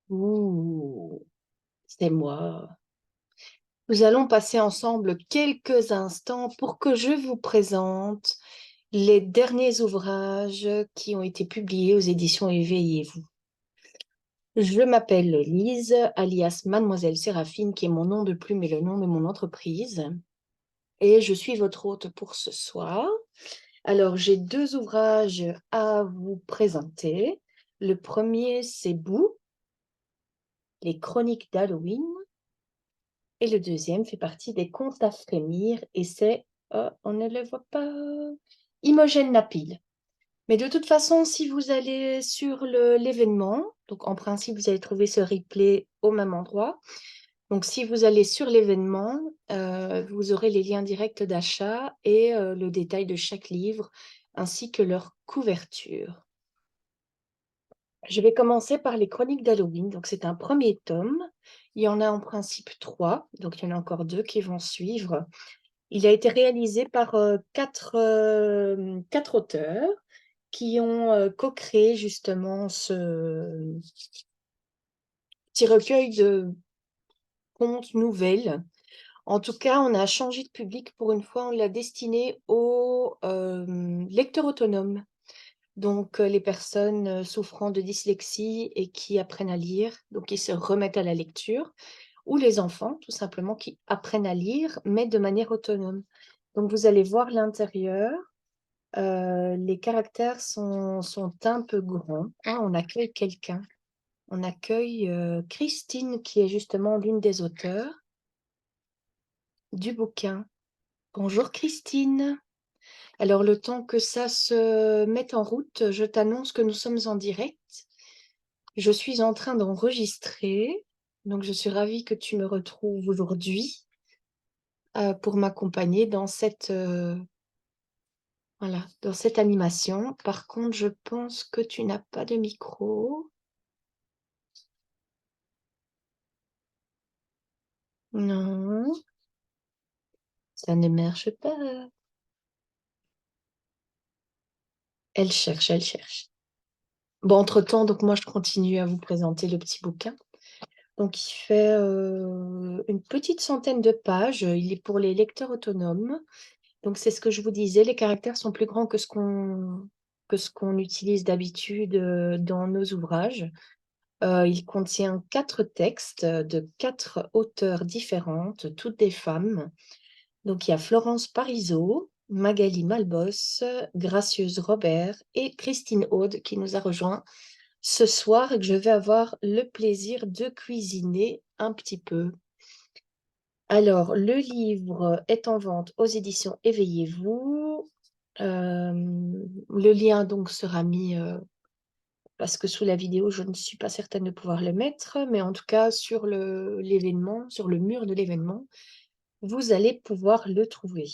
Ouh, c'est moi. Nous allons passer ensemble quelques instants pour que je vous présente les derniers ouvrages qui ont été publiés aux éditions Éveillez-vous. Je m'appelle Lise, alias Mademoiselle Séraphine, qui est mon nom de plume et le nom de mon entreprise. Et je suis votre hôte pour ce soir. Alors, j'ai deux ouvrages à vous présenter. Le premier, c'est Boo, les chroniques d'Halloween. Et le deuxième fait partie des contes à frémir et c'est, on ne le voit pas, Imogen Napil. Mais de toute façon, si vous allez sur l'événement, donc en principe, vous allez trouver ce replay au même endroit. Donc si vous allez sur l'événement, vous aurez les liens directs d'achat et le détail de chaque livre ainsi que leur couverture. Je vais commencer par les chroniques d'Halloween. Donc c'est un premier tome. Il y en a en principe 3, donc il y en a encore 2 qui vont suivre. Il a été réalisé par quatre auteurs qui ont co-créé justement ce petit recueil de contes nouvelles. En tout cas, on a changé de public pour une fois, on l'a destiné aux lecteurs autonomes. Donc, les personnes souffrant de dyslexie et qui apprennent à lire, donc qui se remettent à la lecture, ou les enfants, tout simplement, qui apprennent à lire, mais de manière autonome. Donc, vous allez voir l'intérieur. Les caractères sont un peu grands. Ah, on accueille quelqu'un. On accueille Christine, qui est justement l'une des auteurs du bouquin. Bonjour Christine. Alors, le temps que ça se mette en route, je t'annonce que nous sommes en direct. Je suis en train d'enregistrer, donc je suis ravie que tu me retrouves aujourd'hui pour m'accompagner dans voilà, dans cette animation. Par contre, je pense que tu n'as pas de micro. Non, ça ne marche pas. Elle cherche, elle cherche. Bon, entre-temps, donc moi, je continue à vous présenter le petit bouquin. Donc, il fait une petite centaine de pages. Il est pour les lecteurs autonomes. Donc, c'est ce que je vous disais, les caractères sont plus grands que ce qu'on utilise d'habitude dans nos ouvrages. Il contient 4 textes de 4 auteurs différentes, toutes des femmes. Donc, il y a Florence Parisot, Magali Malbos, Gracieuse Robert et Christine Aude qui nous a rejoint ce soir et que je vais avoir le plaisir de cuisiner un petit peu. Alors, le livre est en vente aux éditions Éveillez-vous. Le lien donc sera mis, parce que sous la vidéo, je ne suis pas certaine de pouvoir le mettre, mais en tout cas sur l'événement, sur le mur de l'événement, vous allez pouvoir le trouver.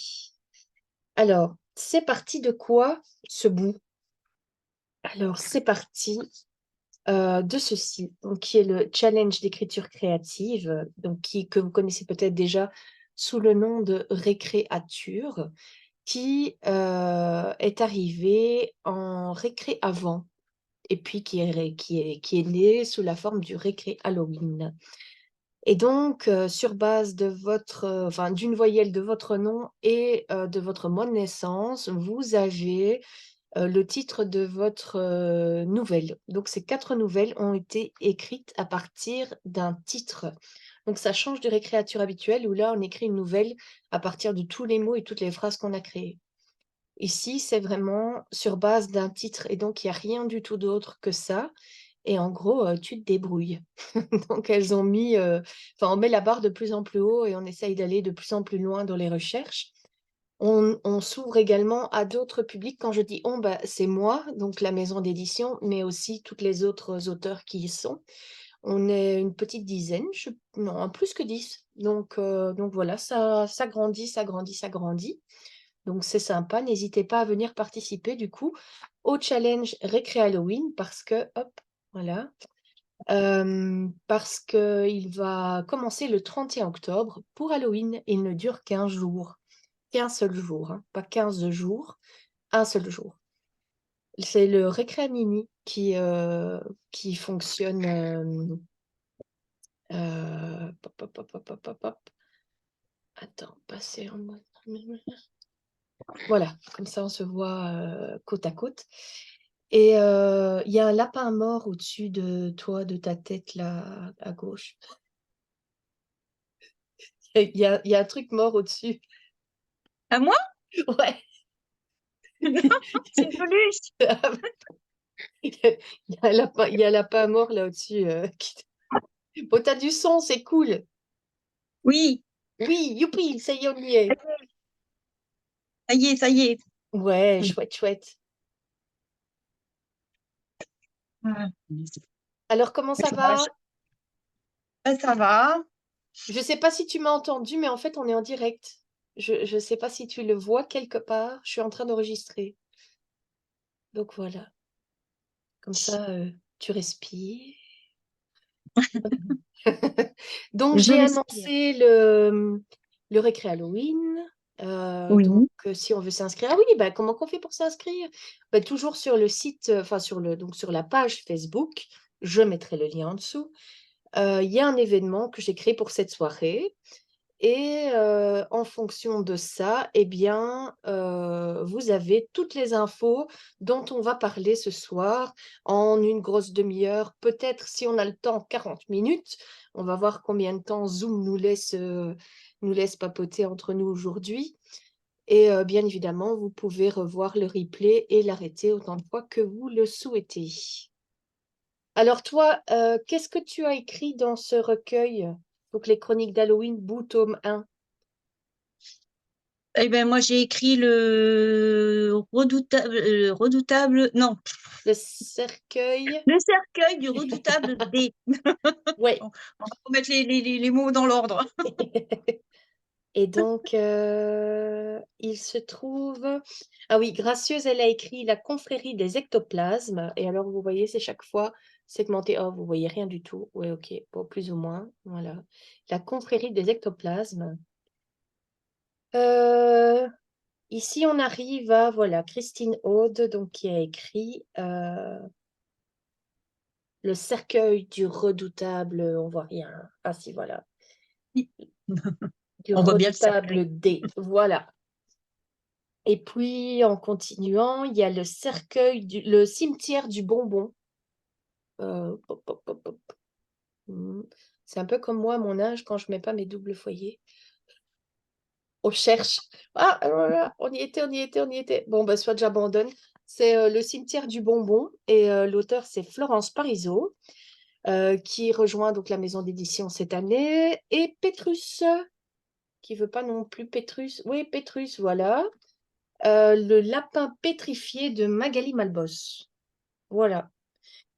Alors, c'est parti de quoi ce bout? Alors, c'est parti de ceci, donc, qui est le challenge d'écriture créative, donc que vous connaissez peut-être déjà sous le nom de Récréature, qui est arrivé en récré avant, et puis qui est né sous la forme du récré Halloween. Et donc, sur base de enfin, d'une voyelle de votre nom et de votre mois de naissance, vous avez le titre de votre nouvelle. Donc, ces 4 nouvelles ont été écrites à partir d'un titre. Donc, ça change du récréature habituelle où là, on écrit une nouvelle à partir de tous les mots et toutes les phrases qu'on a créées. Ici, c'est vraiment sur base d'un titre et donc il n'y a rien du tout d'autre que ça. Et en gros, tu te débrouilles. Donc, elles ont mis, enfin, on met la barre de plus en plus haut et on essaye d'aller de plus en plus loin dans les recherches. On s'ouvre également à d'autres publics. Quand je dis on, bah, c'est moi, donc la maison d'édition, mais aussi toutes les autres auteurs qui y sont. On est une petite dizaine, non, plus que 10. Donc voilà, ça grandit, ça grandit, ça grandit. Donc c'est sympa, n'hésitez pas à venir participer du coup au challenge Récré Halloween parce que, hop, voilà, parce qu'il va commencer le 31 octobre pour Halloween. Il ne dure qu'un jour, qu'un seul jour, hein, pas 15 jours, un seul jour. C'est le Récré Mini qui fonctionne Pop, pop, pop, pop, pop, pop, pop. Attends, passer en mode. Voilà, comme ça on se voit côte à côte. Et il y a un lapin mort au-dessus de toi, de ta tête là, à gauche. Il y a un truc mort au-dessus. À moi? Ouais. Non, c'est une peluche. Il y a un lapin mort là au-dessus. Bon, t'as du son, c'est cool. Oui, Oui, youpi, ça y est, on y est. ça y est, ça y est. Ouais, chouette, chouette. Ah, Alors, comment ça va? ça va. Je sais pas si tu m'as entendu, mais en fait, on est en direct. Je sais pas si tu le vois quelque part. Je suis en train d'enregistrer. Donc voilà, comme ça, tu respires. Donc, Je j'ai respire. annoncé le récré Halloween. Donc, Oui. si on veut s'inscrire, ah oui, bah, comment qu'on fait pour s'inscrire? Bah, toujours sur le site, enfin donc sur la page Facebook, je mettrai le lien en dessous. Il y a un événement que j'ai créé pour cette soirée. Et en fonction de ça, eh bien, vous avez toutes les infos dont on va parler ce soir en une grosse demi-heure, peut-être si on a le temps, 40 minutes. On va voir combien de temps Zoom nous laisse papoter entre nous aujourd'hui. Et bien évidemment, vous pouvez revoir le replay et l'arrêter autant de fois que vous le souhaitez. Alors toi, qu'est-ce que tu as écrit dans ce recueil? Donc les chroniques d'Halloween, bout tome 1. Eh ben, moi, j'ai écrit redoutable, non, Le cercueil. le cercueil du redoutable D. Ouais. On va remettre les mots dans l'ordre. Et donc, il se trouve. Ah oui, Gracieuse, elle a écrit La confrérie des ectoplasmes. Et alors, vous voyez, c'est chaque fois segmenté. Oh, vous voyez rien du tout. Oui, ok. Bon, plus ou moins. Voilà. La confrérie des ectoplasmes. Euh, Ici, on arrive à, voilà, Christine Aude, donc, qui a écrit Le cercueil du redoutable. On voit rien. Ah si, voilà. Du On voit bien le cercueil. redoutable D. Voilà. Et puis, en continuant, il y a le cimetière du bonbon. Pop, pop, pop, pop. C'est un peu comme moi, à mon âge, quand je mets pas mes doubles foyers. On cherche. Ah, voilà, on y était, on y était, on y était. Bon, bah, soit j'abandonne. C'est le cimetière du bonbon et l'auteur, c'est Florence Parisot, qui rejoint donc la maison d'édition cette année. Et Pétrus, qui veut pas non plus Pétrus. Oui, Pétrus, voilà. Le lapin pétrifié de Magali Malbos. Voilà.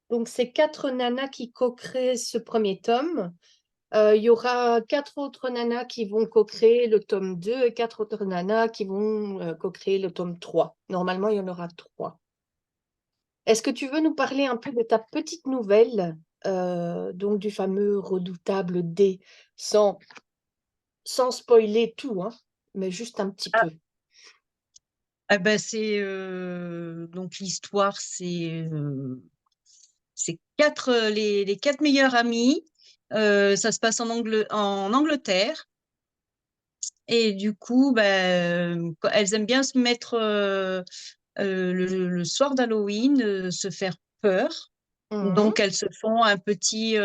Donc, c'est 4 nanas qui co-créent ce premier tome. Il y aura 4 autres nanas qui vont co-créer le tome 2 et 4 autres nanas qui vont co-créer le tome 3. Normalement, il y en aura 3. Est-ce que tu veux nous parler un peu de ta petite nouvelle, donc du fameux redoutable D, sans spoiler tout, hein, mais juste un petit peu. Ah ben c'est donc l'histoire, c'est les 4 meilleures amies. Ça se passe en Angleterre. Et du coup, elles aiment bien se mettre le soir d'Halloween, se faire peur. Mhm. Donc, elles se font un petit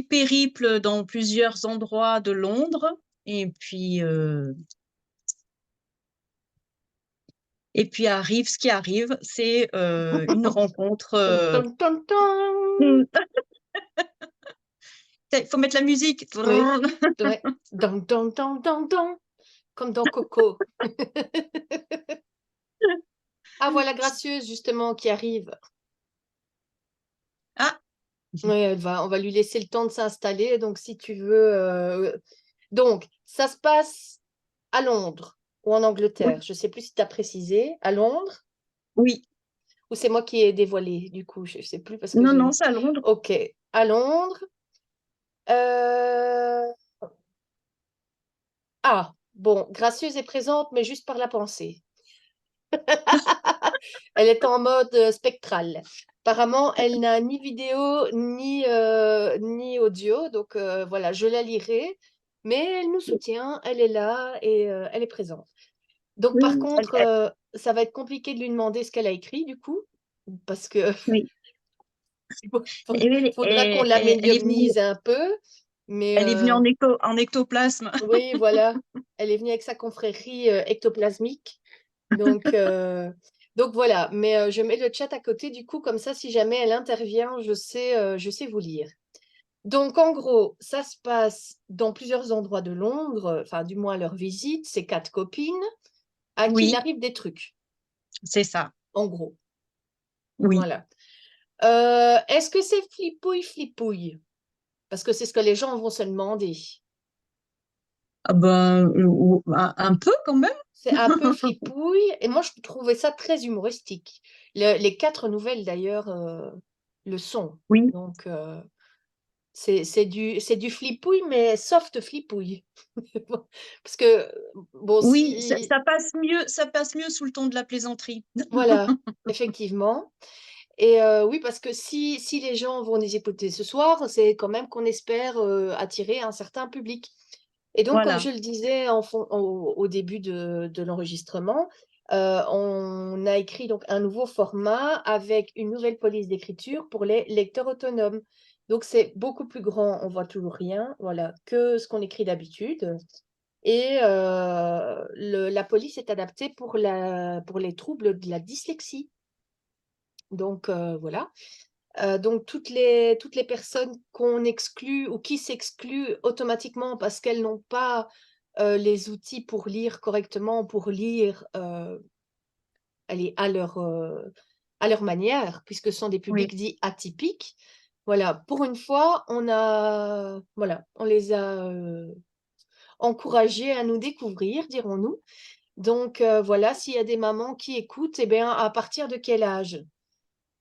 périple dans plusieurs endroits de Londres. Et puis arrive ce qui arrive, c'est une rencontre. Tum, tum, tum, tum. Il faut mettre la musique. Oui, ouais. Dun, dun, dun, dun, dun. Comme dans Coco. Ah, voilà Gracieuse, justement, qui arrive. Ah, Oui, on va lui laisser le temps de s'installer. Donc, si tu veux. Donc, ça se passe à Londres ou en Angleterre. oui, Je ne sais plus si tu as précisé. À Londres oui. ou c'est moi qui ai dévoilé, du coup. Je ne sais plus parce que Non, non, j'ai. c'est à Londres. Ok. À Londres. Euh, Ah, bon, Gracieuse est présente, mais juste par la pensée. Elle est en mode spectral. Apparemment, elle n'a ni vidéo ni audio, donc voilà, je la lirai, mais elle nous soutient, elle est là et elle est présente. Donc Oui, par oui, contre, ça va être compliqué de lui demander ce qu'elle a écrit du coup, parce que oui. il Et oui, faudra qu'on elle est venue, l'améliornise un peu, mais en ectoplasme. oui, voilà, elle est venue avec sa confrérie ectoplasmique. Donc, donc voilà, mais je mets le chat à côté du coup, comme ça, si jamais elle intervient, je sais vous lire. Donc en gros, ça se passe dans plusieurs endroits de Londres, enfin du moins à leur visite, ces 4 copines à qui il Oui, arrive des trucs, c'est ça. en gros. Oui. Voilà. Est-ce que c'est flipouille flipouille? Parce que c'est ce que les gens vont se demander. Ah ben, un peu quand même. C'est un peu fripouille et moi je trouvais ça très humoristique. Les 4 nouvelles d'ailleurs le sont. Oui, Donc c'est du flipouille mais soft flipouille. Parce que bon oui, si ça passe mieux sous le ton de la plaisanterie. voilà, effectivement. Et oui parce que si les gens vont les écouter ce soir, c'est quand même qu'on espère attirer un certain public. Et donc, comme Voilà, je le disais au début de l'enregistrement, on a écrit donc un nouveau format avec une nouvelle police d'écriture pour les lecteurs autonomes. Donc, c'est beaucoup plus grand, on voit toujours rien, voilà, que ce qu'on écrit d'habitude. Et la police est adaptée pour les troubles de la dyslexie. Donc, voilà. Donc toutes les personnes qu'on exclut ou qui s'excluent automatiquement parce qu'elles n'ont pas, les outils pour lire correctement, pour lire, allez, à leur manière, puisque ce sont des oui, publics dits atypiques. Voilà, pour une fois, on les a, encouragés à nous découvrir, dirons-nous. Donc voilà, s'il y a des mamans qui écoutent, eh bien, à partir de quel âge?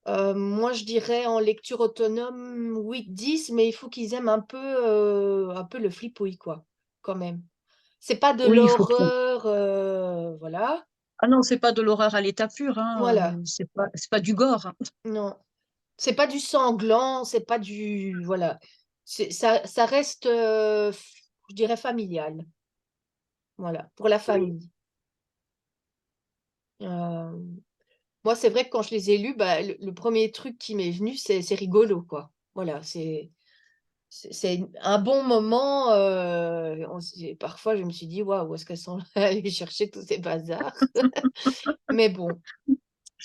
Moi, je dirais en lecture autonome 8-10, mais il faut qu'ils aiment un peu le fripouille, quoi, quand même. C'est pas de oui, il faut qu'il. l'horreur, voilà, Ah non, c'est pas de l'horreur à l'état pur, hein. voilà, C'est pas du gore, hein. non. C'est pas du sanglant, c'est pas du voilà. Ça reste, je dirais familial, voilà, pour la Oui, famille. Hem, Moi, c'est vrai que quand je les ai lus, bah, le 1er truc qui m'est venu, c'est rigolo, quoi. Voilà, c'est un bon moment, parfois je me suis dit: «Waouh, où est-ce qu'elles sont allées chercher tous ces bazars?» Mais bon,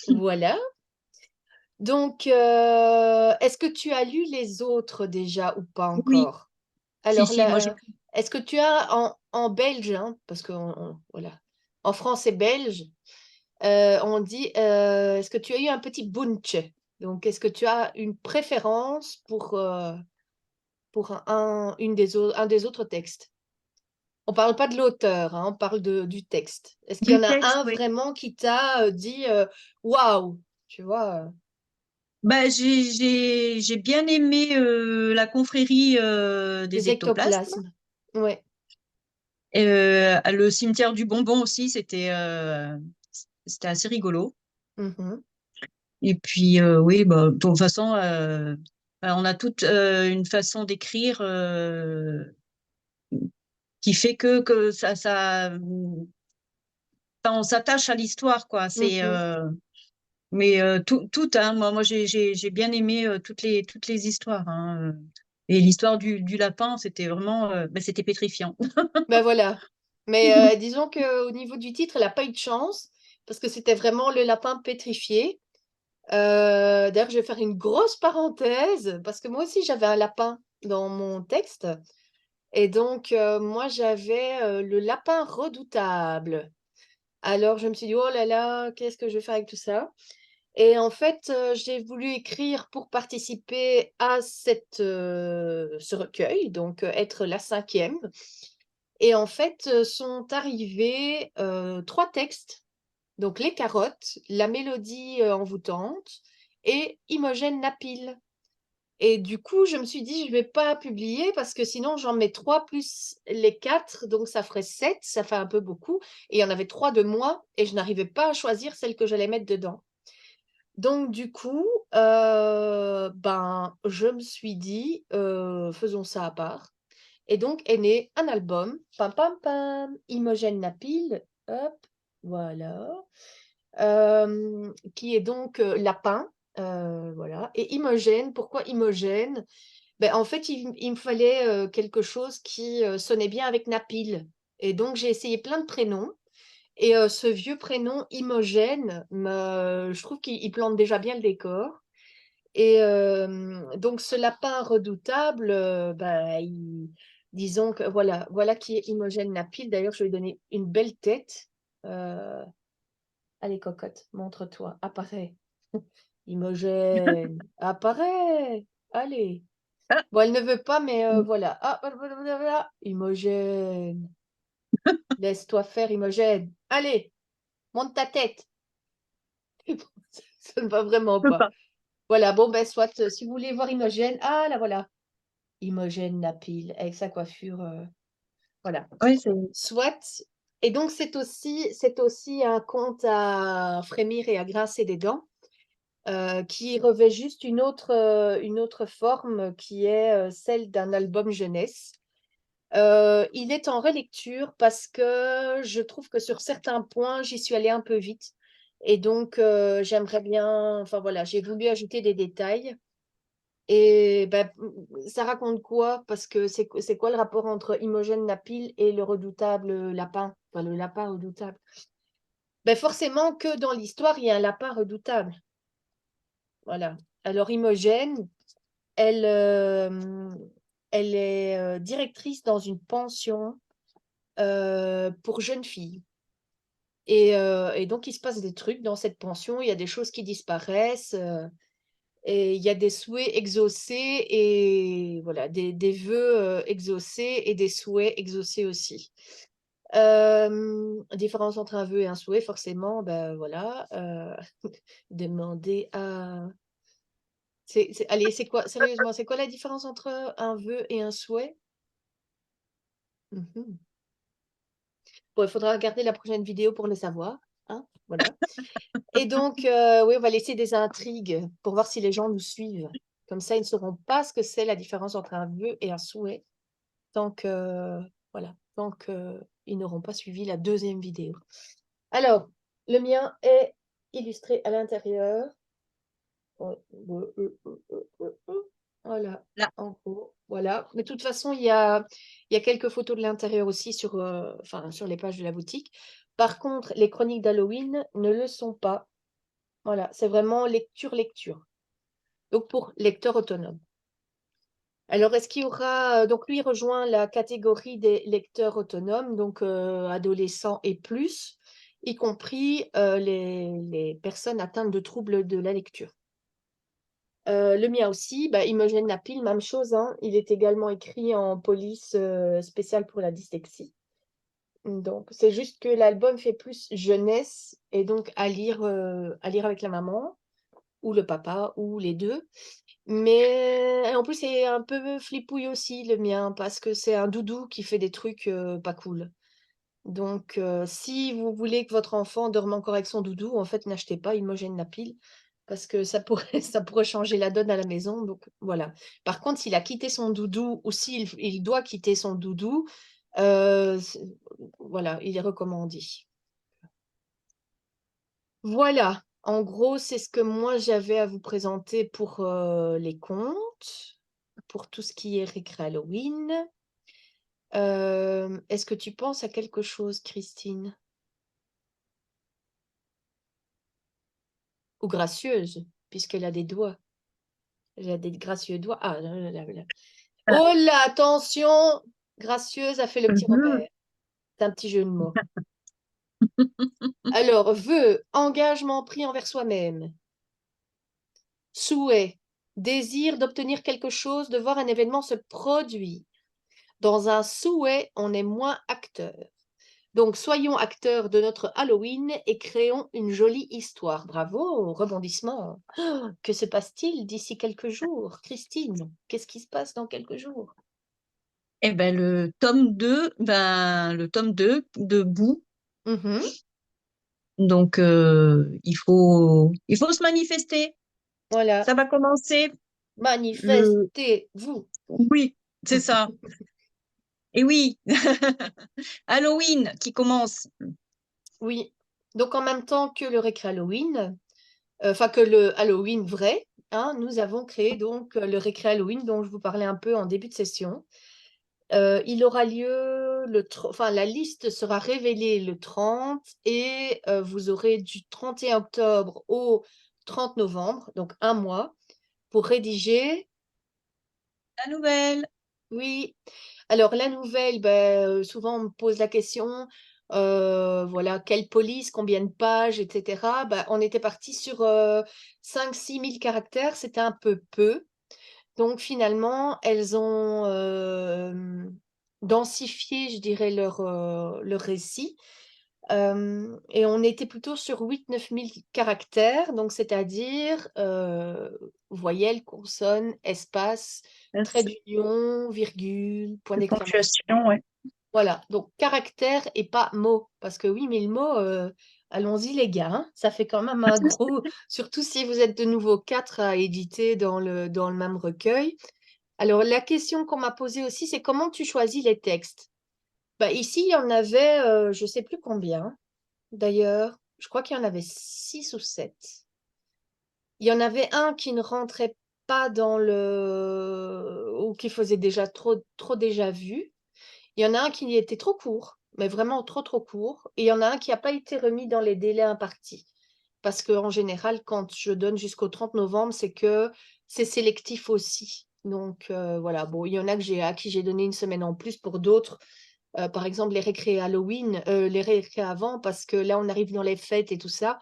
voilà. Donc, est-ce que tu as lu les autres déjà ou pas oui, encore? si, Alors si, moi j'ai là, pu. est-ce que tu as en belge, hein, parce qu'on voilà, en français belge, on dit, est-ce que tu as eu un petit «Boentje?» Donc est-ce que tu as une préférence pour un des autres textes? On parle pas de l'auteur, hein, on parle du texte. Est-ce qu'il y Du en a texte, un oui. vraiment qui t'a, dit, «Waouh!» tu vois, Bah, j'ai bien aimé la confrérie des des ectoplasmes. ectoplasmes? Ouais. Le cimetière du bonbon aussi, c'était assez rigolo. Mmh. Et puis, oui, bah, de toute façon, bah, on a toute une façon d'écrire qui fait que enfin, on s'attache à l'histoire, quoi. Mmh. Mais tout, hein, moi j'ai bien aimé toutes les histoires, hein. Et l'histoire du lapin, c'était vraiment, bah, c'était pétrifiant. Bah, voilà. Mais, disons qu'au niveau du titre, elle a pas eu de chance parce que c'était vraiment le lapin pétrifié. D'ailleurs, je vais faire une grosse parenthèse parce que moi aussi j'avais un lapin dans mon texte et donc, moi j'avais, le lapin redoutable. Alors je me suis dit: «Oh là là, qu'est-ce que je vais faire avec tout ça?» Et en fait, j'ai voulu écrire pour participer à ce recueil, donc être la cinquième. Et en fait, sont arrivés, 3 textes, donc Les Carottes, La Mélodie, envoûtante et Imogène Napile. Et du coup, je me suis dit: «Je vais pas publier parce que sinon j'en mets 3 plus les 4, donc ça ferait 7, ça fait un peu beaucoup». Et il y en avait 3 de moi et je n'arrivais pas à choisir celle que j'allais mettre dedans. Donc du coup, ben, je me suis dit, «Faisons ça à part» et donc est né un album, pam pam pam, Imogen Napil, hop, voilà, qui est donc, lapin, voilà et Imogène, pourquoi Imogène? Ben en fait, il me fallait, quelque chose qui, sonnait bien avec Napil et donc j'ai essayé plein de prénoms et ce vieux prénom Imogène je trouve qu'il plante déjà bien le décor et donc ce lapin redoutable, bah, disons que voilà qui est Imogène Napil. D'ailleurs, je lui ai donné une belle tête. Heu, allez cocotte, montre-toi, apparais. Imogène, apparais! Allez. Ah, Bon, elle ne veut pas, mais voilà. Ah, voilà, voilà, voilà. Imogène, laisse-toi faire Imogène. Allez, monte ta tête. Ça ne va vraiment je peux pas. pas. Voilà, bon, ben, soit, si vous voulez voir Imogène, ah, la voilà. Imogen Napil avec sa coiffure, voilà. Oui, c'est Soit et donc c'est aussi un conte à frémir et à grincer des dents, qui revêt juste une autre forme qui est, celle d'un album jeunesse. Il est en relecture parce que je trouve que sur certains points, j'y suis allée un peu vite et donc j'aimerais bien enfin voilà, j'ai voulu ajouter des détails. Et bah, ça raconte quoi? Parce que c'est quoi le rapport entre Imogen Napil et le redoutable, lapin? Enfin, le lapin redoutable? Ben forcément que dans l'histoire, il y a un lapin redoutable, voilà. Alors Imogène, elle, elle est, directrice dans une pension, pour jeunes filles et donc il se passe des trucs dans cette pension. Il y a des choses qui disparaissent, et il y a des souhaits exaucés et voilà, des vœux, exaucés et des souhaits exaucés aussi. Différence entre un vœu et un souhait forcément, ben voilà, demander à allez, c'est quoi sérieusement, c'est quoi la différence entre un vœu et un souhait? Mmh. Bon, il faudra regarder la prochaine vidéo pour le savoir, hein, voilà et donc oui, on va laisser des intrigues pour voir si les gens nous suivent. Comme ça, ils ne sauront pas ce que c'est la différence entre un vœu et un souhait. Tant que voilà, tant qu'ils n'auront pas suivi la deuxième vidéo. Alors, le mien est illustré à l'intérieur. Ouais, voilà, là. en gros, voilà. Mais de toute façon, il y a quelques photos de l'intérieur aussi sur, enfin, sur les pages de la boutique. Par contre, les chroniques d'Halloween ne le sont pas. Voilà, c'est vraiment lecture, lecture. Donc pour lecteur autonome. Alors, est-ce qu'il y aura donc lui, il rejoint la catégorie des lecteurs autonomes, donc adolescents et plus, y compris, les personnes atteintes de troubles de la lecture. Le mien aussi, bah, Imogen Napil, même chose, hein, il est également écrit en police, spéciale pour la dyslexie. Donc c'est juste que l'album fait plus jeunesse et donc à lire avec la maman ou le papa ou les 2. Mais et en plus, c'est un peu flipouille aussi le mien, parce que c'est un doudou qui fait des trucs, pas cool. Donc si vous voulez que votre enfant dorme encore avec son doudou, en fait, n'achetez pas Imogen Napil parce que ça pourrait ça pourrait changer la donne à la maison, donc voilà. Par contre, s'il a quitté son doudou ou s'il doit quitter son doudou, c'est voilà, il est recommandé. Voilà, en gros, c'est ce que moi j'avais à vous présenter pour, les contes, pour tout ce qui est récré Halloween. Est-ce que tu penses à quelque chose, Christine? Ou gracieuse, puisqu'elle a des doigts. Elle a des gracieux doigts. Ah là là là là. Ah, Oh là, attention! Gracieuse a fait le petit mhm. Robert. C'est un petit jeu de mots. Alors, vœu, engagement pris envers soi-même. Souhait, désir d'obtenir quelque chose, de voir un événement se produire. Dans un souhait, on est moins acteur. Donc, soyons acteurs de notre Halloween et créons une jolie histoire. Bravo, rebondissement. Oh, que se passe-t-il d'ici quelques jours? Christine, qu'est-ce qui se passe dans quelques jours? Et ben le tome 2 de Boo, Mhm. Donc, il faut se manifester. Voilà. Ça va commencer le... Manifestez-vous. Oui, c'est ça. Et oui, Halloween qui commence. Oui. Donc, en même temps que le récré Halloween, enfin que le Halloween vrai, hein, nous avons créé donc le récré Halloween dont je vous parlais un peu en début de session. Il aura lieu enfin la liste sera révélée le 30 et vous aurez du 31 octobre au 30 novembre, donc un mois, pour rédiger. La nouvelle. Oui, alors la nouvelle, ben, souvent on me pose la question, voilà, quelle police, combien de pages, et cetera. Bah, on était parti sur 5-6 000 caractères, c'était un peu peu. Donc finalement, elles ont densifié, je dirais, leur récit. Et on était plutôt sur 8-9 000 caractères, donc c'est-à-dire voyelles, consonnes, espace, trait d'union, virgule, point De d'exclamation. ponctuation, ouais. Voilà, donc caractère et pas mot. Parce que oui, mais le mot, allons-y les gars, hein, ça fait quand même un gros, surtout si vous êtes de nouveau quatre à éditer dans le même recueil. Alors la question qu'on m'a posée aussi, c'est comment tu choisis les textes? Bah, ici, il y en avait, je ne sais plus combien. D'ailleurs, je crois qu'il y en avait 6 ou 7. Il y en avait un qui ne rentrait pas dans le... ou qui faisait déjà trop déjà vu. Il y en a un qui était trop court, mais vraiment trop court. Et il y en a un qui n'a pas été remis dans les délais impartis. Parce qu'en général, quand je donne jusqu'au 30 novembre, c'est que c'est sélectif aussi. Donc voilà, bon, il y en a à qui j'ai donné une semaine en plus, pour d'autres, par exemple les récrés Halloween, les récrés avant, parce que là on arrive dans les fêtes et tout ça.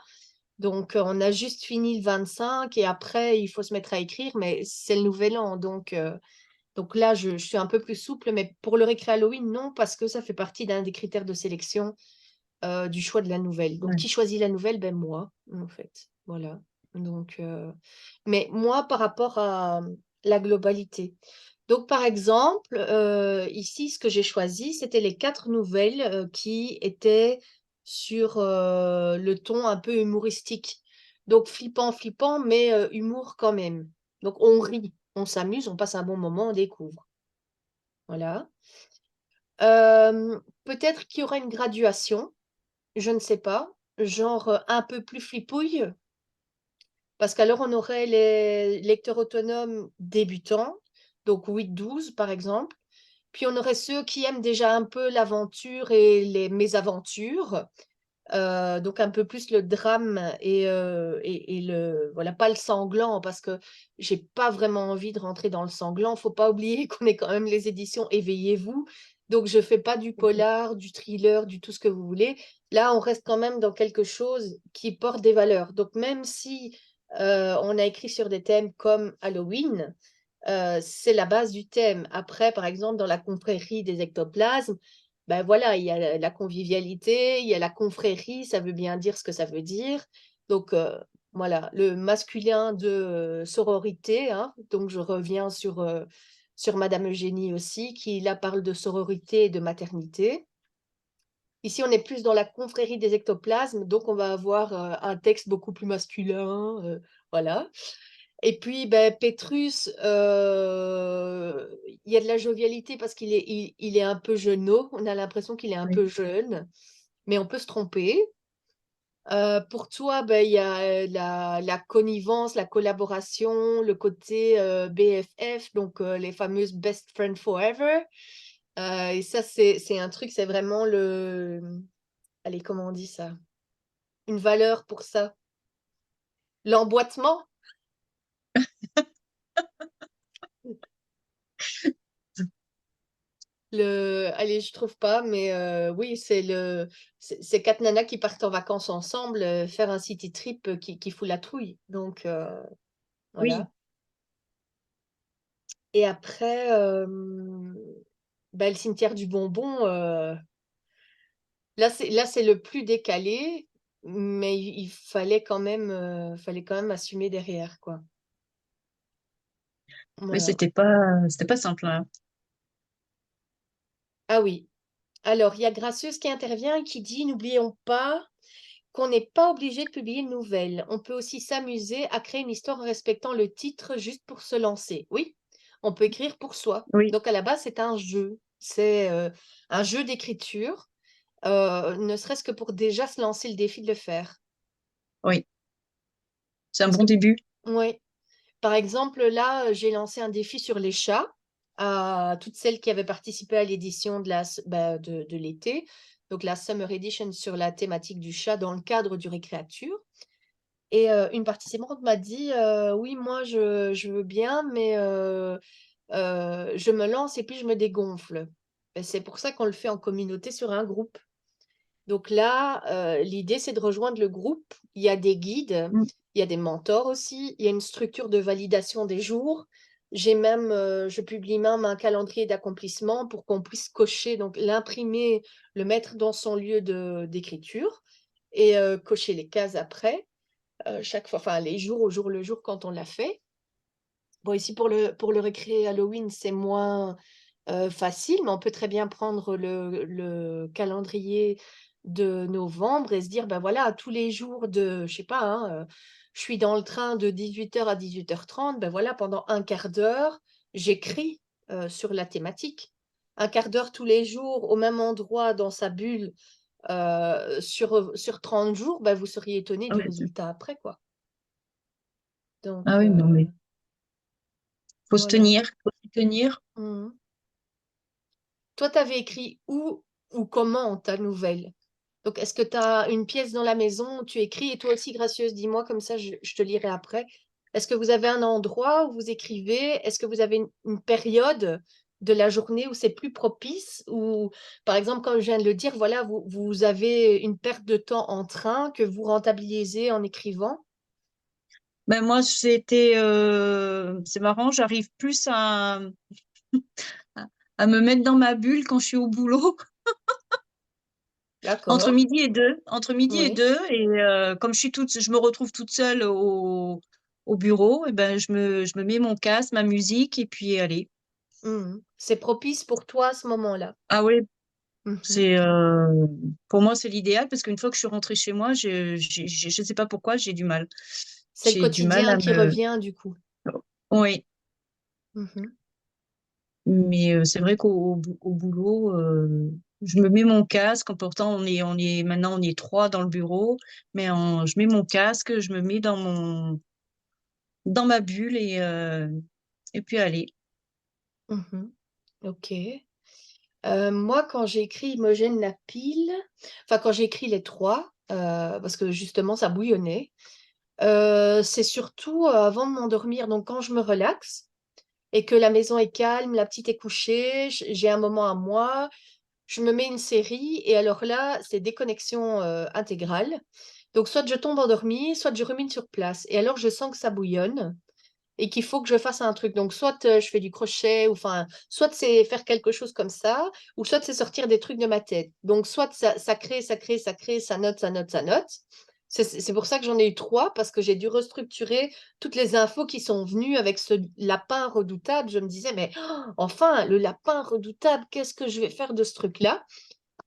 Donc on a juste fini le 25 et après il faut se mettre à écrire, mais c'est le nouvel an. Donc là je suis un peu plus souple, mais pour le récré Halloween, non, parce que ça fait partie d'un des critères de sélection du choix de la nouvelle. Donc, Ouais. qui choisit la nouvelle? Ben moi, en fait. Voilà. Donc, mais moi, par rapport à la globalité. Donc, par exemple, ici, ce que j'ai choisi, c'était les 4 nouvelles qui étaient sur le ton un peu humoristique. Donc, flippant, mais humour quand même. Donc, on rit, on s'amuse, on passe un bon moment, on découvre. Voilà. Peut-être qu'il y aura une graduation. Je ne sais pas, genre un peu plus flipouille, parce qu'alors on aurait les lecteurs autonomes débutants, donc 8-12 par exemple, puis on aurait ceux qui aiment déjà un peu l'aventure et les mésaventures, donc un peu plus le drame et le voilà, pas le sanglant, parce que j'ai pas vraiment envie de rentrer dans le sanglant. Faut pas oublier qu'on est quand même les éditions Éveillez-vous, donc je fais pas du polar, du thriller, du tout ce que vous voulez. Là on reste quand même dans quelque chose qui porte des valeurs, donc même si on a écrit sur des thèmes comme Halloween, c'est la base du thème. Après, par exemple, dans la confrérie des ectoplasmes, ben voilà, il y a la convivialité, il y a la confrérie, ça veut bien dire ce que ça veut dire. Donc voilà, le masculin de sororité, hein, donc je reviens sur Madame Eugénie aussi, qui là parle de sororité et de maternité. Ici, on est plus dans la confrérie des ectoplasmes, donc on va avoir un texte beaucoup plus masculin, voilà. Et puis, ben, Pétrus, il y a de la jovialité parce il est un peu jeuneau. On a l'impression qu'il est un Oui. peu jeune, mais on peut se tromper. Pour toi, ben, il y a la connivence, la collaboration, le côté BFF, donc les fameuses Best Friend Forever. Et ça, c'est un truc, c'est vraiment le... Allez, comment on dit ça? Une valeur pour ça. L'emboîtement. Allez, je trouve pas, mais oui, c'est quatre nanas qui partent en vacances ensemble, faire un city trip qui fout la trouille. Donc Oui, voilà. Et après, bah, le cimetière du bonbon, là c'est le plus décalé, mais il fallait quand même assumer derrière, quoi. mais Voilà. c'était pas simple, hein. Ah oui. Alors, il y a Gracieuse qui intervient et qui dit, n'oublions pas qu'on n'est pas obligé de publier une nouvelle. On peut aussi s'amuser à créer une histoire en respectant le titre juste pour se lancer. Oui, on peut écrire pour soi. Oui, Donc à la base, c'est un jeu. C'est un jeu d'écriture, ne serait-ce que pour déjà se lancer le défi de le faire. oui, c'est un Parce bon que, début. oui, par exemple, là, j'ai lancé un défi sur les chats à toutes celles qui avaient participé à l'édition de l'été, donc la Summer Edition sur la thématique du chat dans le cadre du Récréature. Et une participante m'a dit oui, moi, je veux bien, mais je me lance et puis je me dégonfle. Et c'est pour ça qu'on le fait en communauté sur un groupe. Donc là, l'idée, c'est de rejoindre le groupe. Il y a des guides, Mm. il y a des mentors aussi, il y a une structure de validation des jours. J'ai même, je publie même un calendrier d'accomplissement pour qu'on puisse cocher, donc l'imprimer, le mettre dans son lieu d'écriture et cocher les cases après, chaque fois, enfin les jours au jour le jour quand on l'a fait. Bon, ici pour le récré Halloween, c'est moins facile, mais on peut très bien prendre le calendrier de novembre et se dire, ben voilà, tous les jours de, je sais pas, hein, je suis dans le train de 18h à 18h30, ben voilà, pendant un quart d'heure, j'écris sur la thématique. Un quart d'heure tous les jours au même endroit dans sa bulle sur 30 jours, ben vous seriez étonné Ah du oui, résultat après, quoi. ah Donc, oui, non, mais faut se voilà. tenir, faut s'y tenir. Mhm. Toi, tu avais écrit où ou comment ta nouvelle? Donc, est-ce que tu as une pièce dans la maison où tu écris? Et toi aussi, Gracieuse, dis-moi, comme ça, je te lirai après. Est-ce que vous avez un endroit où vous écrivez? Est-ce que vous avez une période de la journée où c'est plus propice? Ou, par exemple, comme je viens de le dire, voilà, vous avez une perte de temps en train que vous rentabilisez en écrivant? Ben moi, c'est marrant, j'arrive plus à me mettre dans ma bulle quand je suis au boulot, entre D'accord, midi et deux, entre midi et oui. deux, et comme je me retrouve toute seule au bureau, et ben je me mets mon casque, ma musique, et puis allez. Mhm. C'est propice pour toi à ce moment-là. Ah oui, Mhm. c'est pour moi c'est l'idéal parce qu'une fois que je suis rentrée chez moi, je sais pas pourquoi j'ai du mal. C'est le J'ai du mal quotidien à qui me. revient, du coup. Oui, Mhm. mais c'est vrai au boulot, je me mets mon casque. Pourtant, maintenant on est trois dans le bureau, mais je mets mon casque, je me mets dans ma bulle et puis allez. Mhm. Ok. Moi, quand j'ai écrit Imogène la pile, enfin quand j'ai écrit les trois, parce que justement ça bouillonnait, c'est surtout avant de m'endormir. Donc quand je me relaxe et que la maison est calme, la petite est couchée, j'ai un moment à moi, je me mets une série et alors là, c'est déconnexion intégrale. Donc soit je tombe endormie, soit je rumine sur place. Et alors je sens que ça bouillonne et qu'il faut que je fasse un truc. Donc, soit je fais du crochet, ou enfin, soit c'est faire quelque chose comme ça, ou soit c'est sortir des trucs de ma tête. Donc, soit ça crée, ça crée, ça crée, ça note, ça note, ça note. C'est pour ça que j'en ai eu trois, parce que j'ai dû restructurer toutes les infos qui sont venues avec ce lapin redoutable. Je me disais, mais oh, enfin, le lapin redoutable, qu'est-ce que je vais faire de ce truc-là?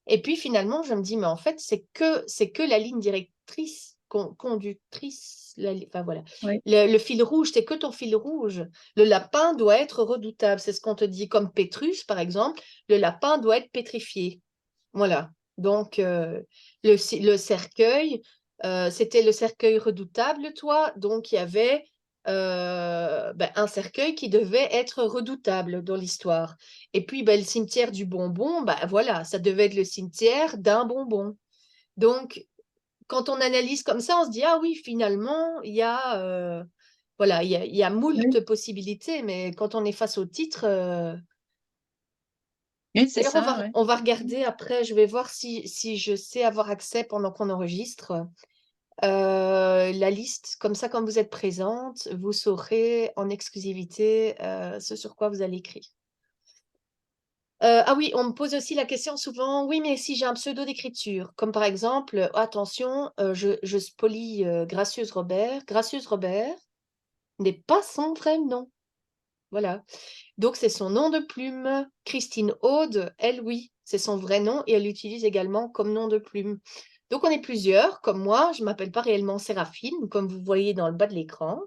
Et puis finalement, je me dis, mais en fait, c'est que la ligne directrice, conductrice, enfin voilà. Oui, Le fil rouge, c'est que ton fil rouge. Le lapin doit être redoutable. C'est ce qu'on te dit, comme Pétrus, par exemple. Le lapin doit être pétrifié. Voilà. Donc, le cercueil, c'était le cercueil redoutable, toi. Donc, il y avait un cercueil qui devait être redoutable dans l'histoire. Et puis, ben, le cimetière du bonbon, ben, voilà, ça devait être le cimetière d'un bonbon. Donc, quand on analyse comme ça, on se dit, ah oui, finalement, voilà, il y a oui, moult possibilités, mais quand on est face au titre, oui, c'est d'ailleurs, ça, ouais. on va regarder après, je vais voir si je sais avoir accès pendant qu'on enregistre. La liste, comme ça, quand vous êtes présente, vous saurez en exclusivité ce sur quoi vous allez écrire. Ah oui, on me pose aussi la question souvent, oui, mais si j'ai un pseudo d'écriture, comme par exemple, attention, je spolie Gracieuse Robert. Gracieuse Robert n'est pas son vrai nom. Voilà. Donc, c'est son nom de plume. Christine Aude, elle, oui, c'est son vrai nom et elle l'utilise également comme nom de plume. Donc, on est plusieurs, comme moi. Je ne m'appelle pas réellement Séraphine, comme vous voyez dans le bas de l'écran.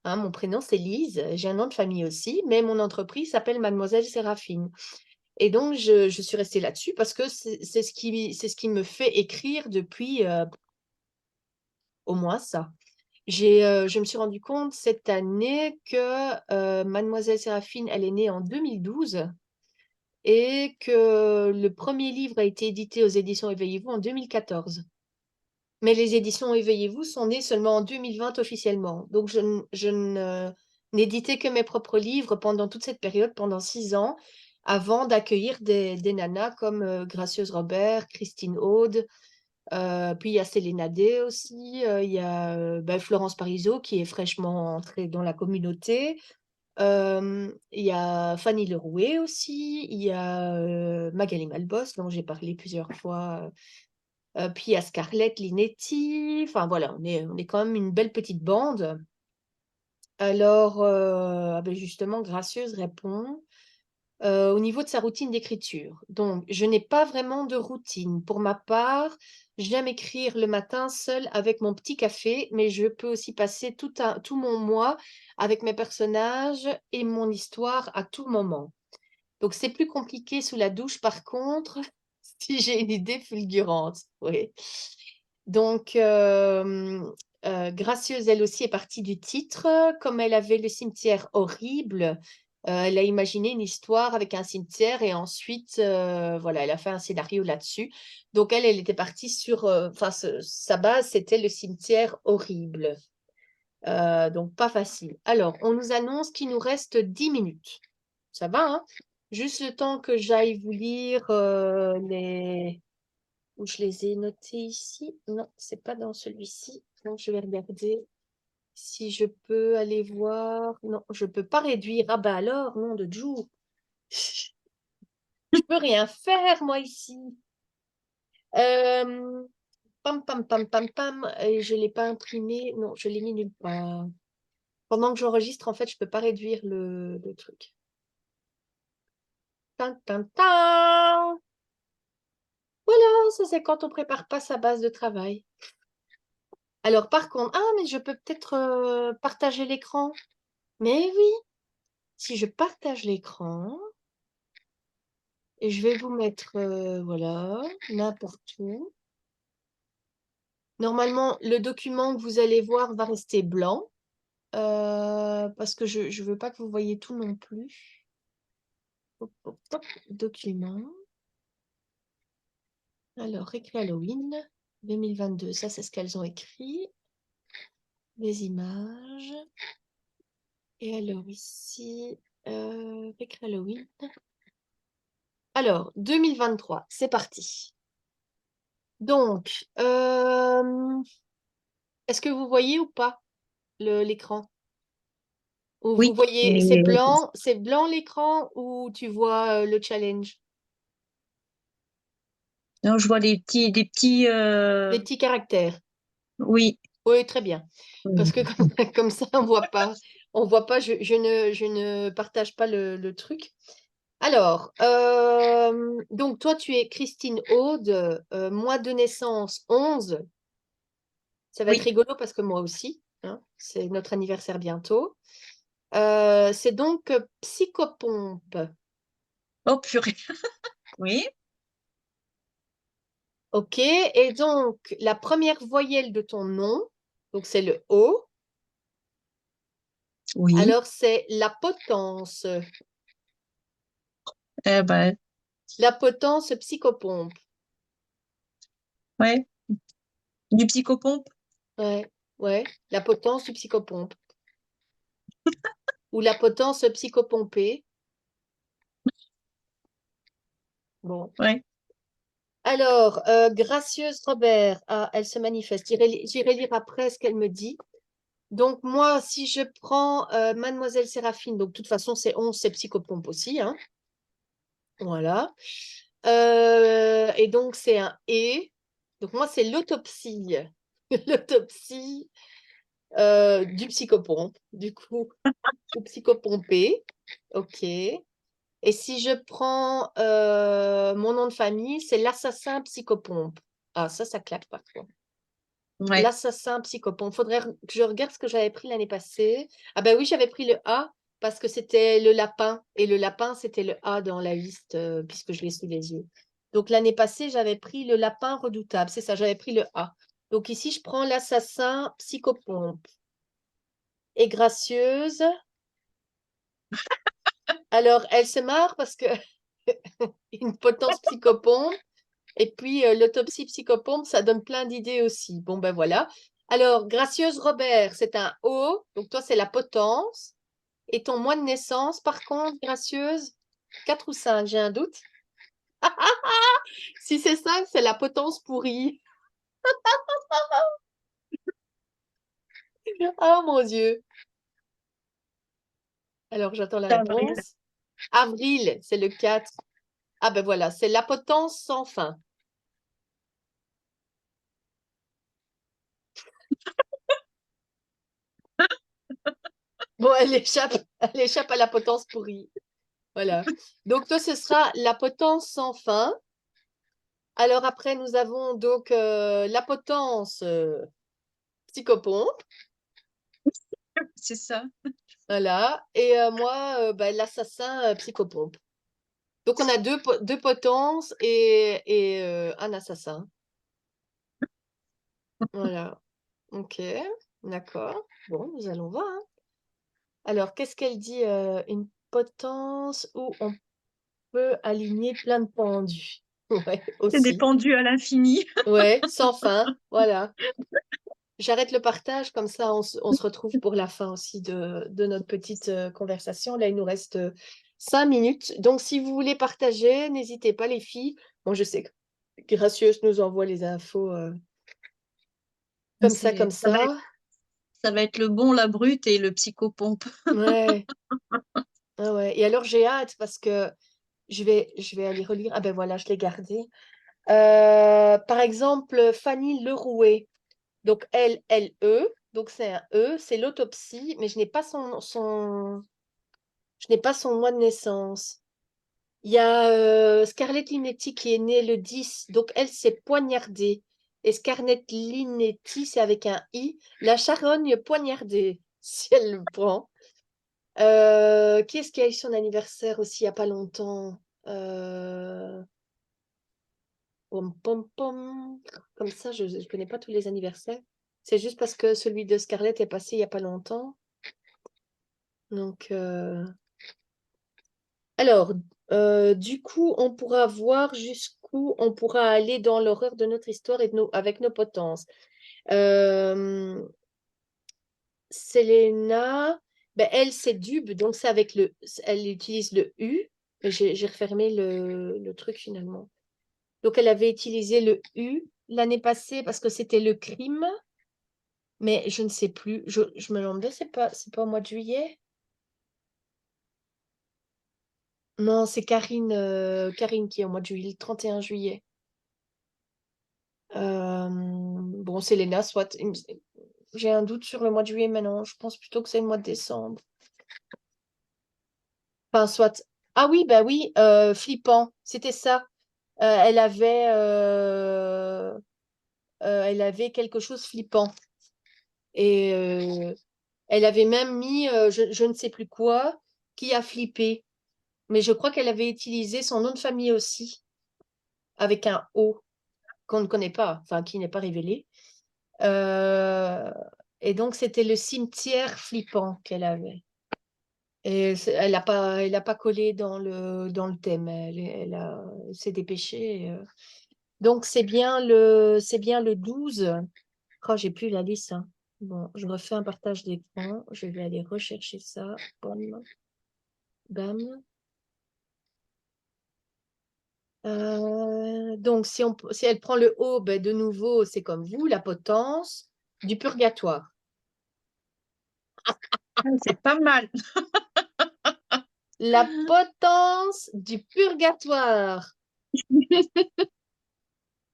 Hein, mon prénom, c'est Lise. J'ai un nom de famille aussi, mais mon entreprise s'appelle Mademoiselle Séraphine. Et donc, je suis restée là-dessus parce que c'est ce qui me fait écrire depuis au moins ça. Je me suis rendu compte cette année que Mademoiselle Séraphine, elle est née en 2012 et que le premier livre a été édité aux éditions Éveillez-vous en 2014. Mais les éditions Éveillez-vous sont nées seulement en 2020 officiellement. Donc, n'éditais que mes propres livres pendant toute cette période, pendant 6 ans, avant d'accueillir des nanas comme Gracieuse Robert, Christine Aude, puis il y a Céline Day aussi, il y a ben, Florence Parisot qui est fraîchement entrée dans la communauté. Il y a Fanny Lerouet aussi, il y a Magali Malbos, dont j'ai parlé plusieurs fois. Puis il y a Scarlett Linetti. Enfin voilà, on est quand même une belle petite bande. Alors, ah ben justement, Gracieuse répond au niveau de sa routine d'écriture. Donc, je n'ai pas vraiment de routine. Pour ma part, j'aime écrire le matin seul avec mon petit café, mais je peux aussi passer tout mon mois avec mes personnages et mon histoire à tout moment. Donc, c'est plus compliqué sous la douche, par contre, si j'ai une idée fulgurante. Oui. Donc, Gracieuse, elle aussi, est partie du titre. Comme elle avait le cimetière horrible, elle a imaginé une histoire avec un cimetière et ensuite, voilà, elle a fait un scénario là-dessus. Donc, elle était partie sur, enfin, sa base, c'était le cimetière horrible. Donc, pas facile. Alors, on nous annonce qu'il nous reste 10 minutes. Ça va, hein? Juste le temps que j'aille vous lire les où je les ai notés ici. Non, c'est pas dans celui-ci. Donc, je vais regarder si je peux aller voir. Non, je peux pas réduire. Ah bah alors, nom de Dieu. Je peux rien faire, moi, ici. Pam, pam, pam, pam, pam. Et je l'ai pas imprimé. Non, je l'ai mis nulle part. Pendant que j'enregistre, en fait, je peux pas réduire le truc. Tan, tan, tan. Voilà, ça c'est quand on prépare pas sa base de travail. Alors, par contre, ah, mais je peux peut-être partager l'écran. Mais oui, si je partage l'écran, et je vais vous mettre, voilà, n'importe où. Normalement, le document que vous allez voir va rester blanc, parce que je ne veux pas que vous voyez tout non plus. Hop, hop, hop, document. Alors, récré Halloween 2022, ça c'est ce qu'elles ont écrit. Des images. Et alors ici, récré Halloween. Alors, 2023, c'est parti. Donc, est-ce que vous voyez ou pas l'écran? Ou vous Oui, voyez, mais c'est blanc l'écran ou tu vois le challenge? non, je vois des petits, Les petits caractères. oui. Oui, très bien. Parce que comme ça, on voit pas, je ne partage pas le truc. Alors, donc toi, tu es Christine Aude, mois de naissance 11. Ça va être Oui. rigolo parce que moi aussi, hein, c'est notre anniversaire bientôt. C'est donc psychopompe. Oh purée. Oui, OK. Et donc, la première voyelle de ton nom, donc c'est le O. oui. Alors, c'est la potence. Eh ben, La potence psychopompe. ouais. Du psychopompe. Ouais, ouais. La potence du psychopompe. Ou la potence psychopompée. Bon. Ouais. Alors, Gracieuse Robert, ah, elle se manifeste. J'irai lire après ce qu'elle me dit. Donc, moi, si je prends Mademoiselle Séraphine, donc de toute façon, c'est 11, c'est psychopompe aussi, hein. Voilà. Et donc, c'est un et. Donc, moi, c'est l'autopsie. L'autopsie du psychopompe, du coup, ou psychopompé. OK. Et si je prends mon nom de famille, c'est l'assassin psychopompe. Ah, ça claque par contre. Ouais. L'assassin psychopompe. Faudrait que je regarde ce que j'avais pris l'année passée. Ah ben oui, j'avais pris le A parce que c'était le lapin. Et le lapin, c'était le A dans la liste, puisque je l'ai sous les yeux. Donc l'année passée, j'avais pris le lapin redoutable. C'est ça, j'avais pris le A. Donc ici, je prends l'assassin psychopompe. Et gracieuse. Alors, elle se marre parce que une potence psychopompe. Et puis, l'autopsie psychopompe, ça donne plein d'idées aussi. Bon, ben voilà. Alors, Gracieuse Robert, c'est un O. Donc, toi, c'est la potence. Et ton mois de naissance, par contre, Gracieuse, 4 ou 5, j'ai un doute. Si c'est 5, c'est la potence pourrie. Oh mon Dieu. Alors, j'attends la D'avril. réponse. Avril, c'est le 4. Ah ben voilà, c'est la potence sans fin. Bon, elle échappe à la potence pourrie. Voilà. Donc, toi, ce sera la potence sans fin. Alors après, nous avons donc la potence psychopompe, C'est ça. voilà, et moi, bah, l'assassin psychopompe. Donc on a deux potences et un assassin. Voilà. Ok, d'accord. Bon, nous allons voir, hein. Alors, qu'est-ce qu'elle dit? Une potence où on peut aligner plein de pendus. Ouais, C'est des aussi. pendus à l'infini. Ouais, sans fin. Voilà. J'arrête le partage, comme ça on se retrouve pour la fin aussi de notre petite conversation. Là, il nous reste 5 minutes. Donc, si vous voulez partager, n'hésitez pas, les filles. Moi, je sais que Gracieuse nous envoie les infos comme Ça va être, ça. ça va être le bon, la brute et le psychopompe. Ouais, ah ouais. Et alors, j'ai hâte parce que je vais aller relire. Ah ben voilà, je l'ai gardé. Par exemple, Fanny Lerouet. Donc, L-L-E. Donc, c'est un E, c'est l'autopsie, mais je n'ai pas je n'ai pas son mois de naissance. Il y a Scarlett Linetti qui est née le 10, donc elle s'est poignardée. Et Scarlett Linetti, c'est avec un I, la charogne poignardée, si elle le prend. Qui est-ce qui a eu son anniversaire aussi il n'y a pas longtemps? Pom, pom, pom. Comme ça, je ne connais pas tous les anniversaires. C'est juste parce que celui de Scarlett est passé il n'y a pas longtemps. Donc, alors, du coup, on pourra voir jusqu'où on pourra aller dans l'horreur de notre histoire et avec nos potences. Euh, Selena, ben, elle, c'est Dub, donc c'est avec elle utilise le U. Mais j'ai refermé le truc finalement. Donc, elle avait utilisé le U l'année passée parce que c'était le crime, mais je ne sais plus. Je me demandais, c'est pas au mois de juillet? Non, c'est Karine qui est au mois de juillet, le 31 juillet. Bon, c'est Léna, soit. J'ai un doute sur le mois de juillet maintenant. Je pense plutôt que c'est le mois de décembre. Enfin, soit. Ah oui, bah oui, flippant. C'était ça. Elle avait quelque chose flippant. Et elle avait même mis, je ne sais plus quoi, qui a flippé. Mais je crois qu'elle avait utilisé son nom de famille aussi, avec un O, qu'on ne connaît pas, enfin, qui n'est pas révélé. Euh, et donc, c'était le cimetière flippant qu'elle avait. Et elle a pas collé dans le thème. Elle s'est dépêchée. Donc, c'est bien le 12. Oh, j'ai plus la liste, hein. Bon, je refais un partage d'écran. Je vais aller rechercher ça. Bam, bam. Donc, si elle prend le haut, ben, de nouveau, c'est comme vous, la potence du purgatoire. Ah, c'est pas mal. La potence du purgatoire.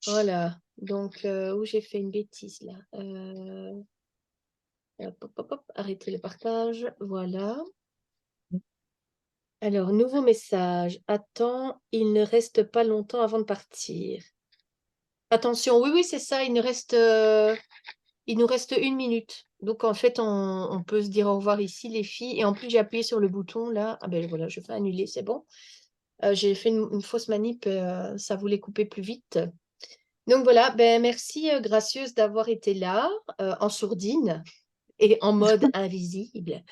Voilà. Donc, où j'ai fait une bêtise là. Hop, hop, hop, hop, arrêtez le partage. Voilà. Alors, nouveau message. Attends, il ne reste pas longtemps avant de partir. Attention, oui, oui, c'est ça, il nous reste 1 minute. Donc en fait, on peut se dire au revoir ici, les filles. Et en plus, j'ai appuyé sur le bouton là. Ah ben voilà, je fais annuler, c'est bon. J'ai fait une fausse manip, ça voulait couper plus vite. Donc voilà, ben merci Gracieuse d'avoir été là, en sourdine et en mode invisible.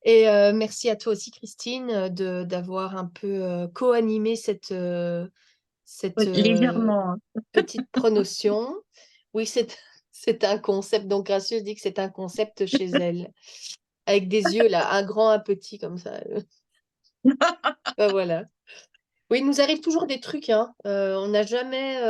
Et merci à toi aussi, Christine, d'avoir un peu co-animé cette Ouais, légèrement, hein. petite pronotion. Oui, c'est un concept. Donc, Gracieuse dit que c'est un concept chez elle. Avec des yeux, là, un grand, un petit, comme ça. Ben voilà. Oui, il nous arrive toujours des trucs, hein. On n'a jamais.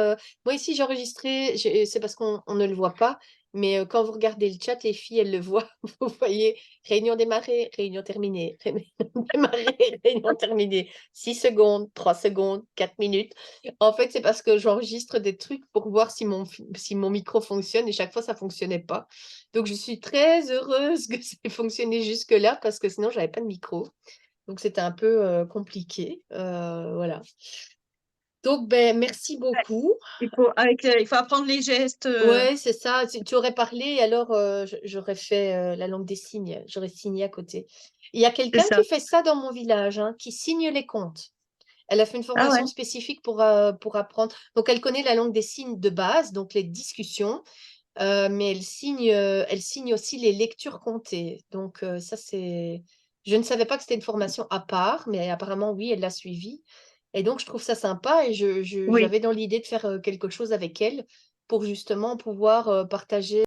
Moi, ici, j'ai enregistré, c'est parce qu'on ne le voit pas, mais quand vous regardez le chat, les filles, elles le voient. Vous voyez, réunion démarrée, réunion terminée, réunion démarrée, réunion terminée. 6 secondes, 3 secondes, 4 minutes. En fait, c'est parce que j'enregistre des trucs pour voir si mon micro fonctionne et chaque fois, ça ne fonctionnait pas. Donc, je suis très heureuse que ça ait fonctionné jusque-là parce que sinon, je n'avais pas de micro. Donc, c'était un peu compliqué. Voilà. Donc, ben, merci Ouais, beaucoup. il faut apprendre les gestes. Ouais, c'est ça. Tu aurais parlé, alors j'aurais fait la langue des signes. J'aurais signé à côté. Il y a C'est quelqu'un ça. qui fait ça dans mon village, hein, qui signe les comptes. Elle a fait une Ah ouais, formation spécifique pour apprendre. Donc, elle connaît la langue des signes de base, donc les discussions. Mais elle signe aussi les lectures comptées. Donc, ça, c'est. Je ne savais pas que c'était une formation à part, mais apparemment, oui, elle l'a suivie. Et donc, je trouve ça sympa et oui. j'avais dans l'idée de faire quelque chose avec elle pour justement pouvoir partager.